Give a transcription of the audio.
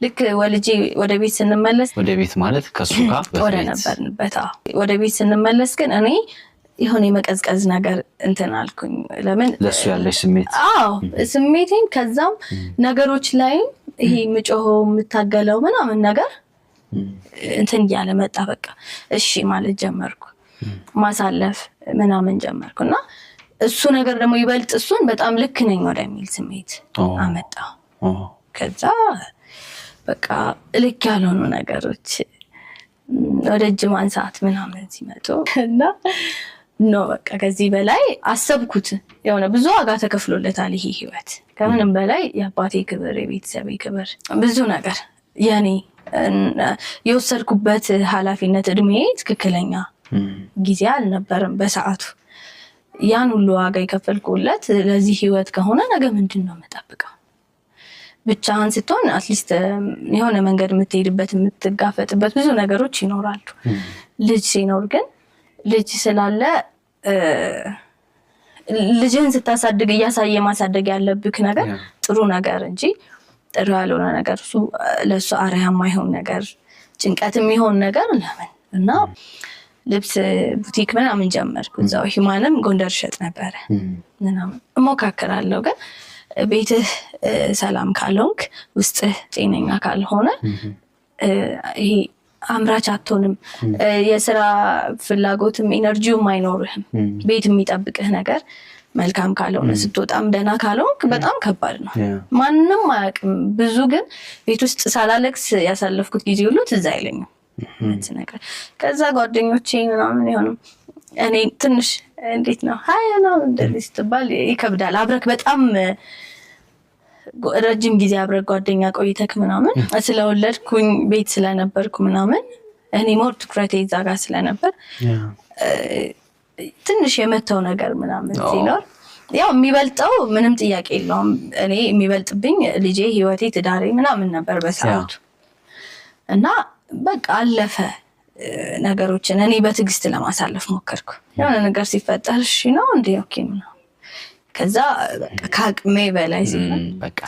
ልክ ወልጄ ወደ ቤት ስንመለስ ወደ ቤት ማለት ከሱ ጋር ወደ ነበርንበት ወደ ቤት ስንመለስ ግን እኔ የሆነ የመቀዝቀዝ ነገር እንትን አልኩኝ ለምን ለሱ ያለሽ ስሜት ስሜቴን ከዛም ነገሮች ላይ ይሄ ምጮሆ የምታገለው ምናምን ነገር እንትን እያለ መጣ በቃ እሺ ማለት ጀመርኩ ማሳለፍ ምናምን ጀመርኩና እሱ ነገር ደግሞ ይበልጥ እሱን በጣም ልክ ነኝ ወደሚል ስሜት አመጣ ከዛ በቃ ልክ ያልሆኑ ነገሮች ወደ እጅ ማንሳት ምናምን ሲመጡ እና በቃ ከዚህ በላይ አሰብኩት የሆነ ብዙ ዋጋ ተከፍሎለታል ይሄ ህይወት ከምንም በላይ የአባቴ ክብር የቤተሰቤ ክብር ብዙ ነገር ያኔ የወሰድኩበት ኃላፊነት እድሜ ትክክለኛ ጊዜ አልነበረም በሰዓቱ ያን ሁሉ ዋጋ የከፈልኩለት ለዚህ ህይወት ከሆነ ነገ ምንድነው መጣበቀው ብቻህን ስትሆን አትሊስት የሆነ መንገድ የምትሄድበት የምትጋፈጥበት ብዙ ነገሮች ይኖራሉ ልጅ ሲኖር ግን ልጅ ስላለ ልጅን ስታሳድግ ያሳየ ማሳደግ ያለብክ ነገር ጥሩ ነገር እንጂ ጥሩ ያልሆነ ነገር እሱ ለሱ አሪያማ ይሆን ነገር ጭንቀትም ይሆን ነገር ለምን እና ልብስ ቡቲክ ምናምን ጀመርኩ እዛው ሂማንም ጎንደር ሸጥ ነበር ምናምን ሞካከራለሁ ግን ቤትህ ሰላም ካልሆንክ ውስጥህ ጤነኛ ካልሆነ ይሄ አምራች አትሆንም የሥራ ፍላጎትም ኢነርጂውም አይኖርህም ቤት የሚጠብቅህ ነገር መልካም ካልሆነ ስትወጣም ደና ካልሆንክ በጣም ከባድ ነው ማንንም አያውቅም ብዙ ግን ቤት ውስጥ ሳላለክስ ያሳለፍኩት ጊዜ ሁሉ ትዝ አይለኝም ነገር ከዛ ጓደኞቼ ምናምን ይሆኑ እኔ ትንሽ እንዴት ነው ሃይ ነው እንደዚህ ስትባል ይከብዳል አብረክ በጣም ረጅም ጊዜ አብረክ ጓደኛ ቆይተክ ምናምን ስለወለድኩኝ ቤት ስለነበርኩ ምናምን እኔ ሞር ትኩረቴ እዛ ጋር ስለነበር ትንሽ የመተው ነገር ምናምን ሲኖር ያው የሚበልጠው ምንም ጥያቄ የለውም እኔ የሚበልጥብኝ ልጄ ህይወቴ ትዳሬ ምናምን ነበር በሰዓቱ እና በቃ አለፈ ነገሮችን እኔ በትግስት ለማሳለፍ ሞከርኩ የሆነ ነገር ሲፈጠር እሺ ነው እንዴ ኦኬ ነው ከዛ በቃ ካቅሜ በላይ ሲሆን በቃ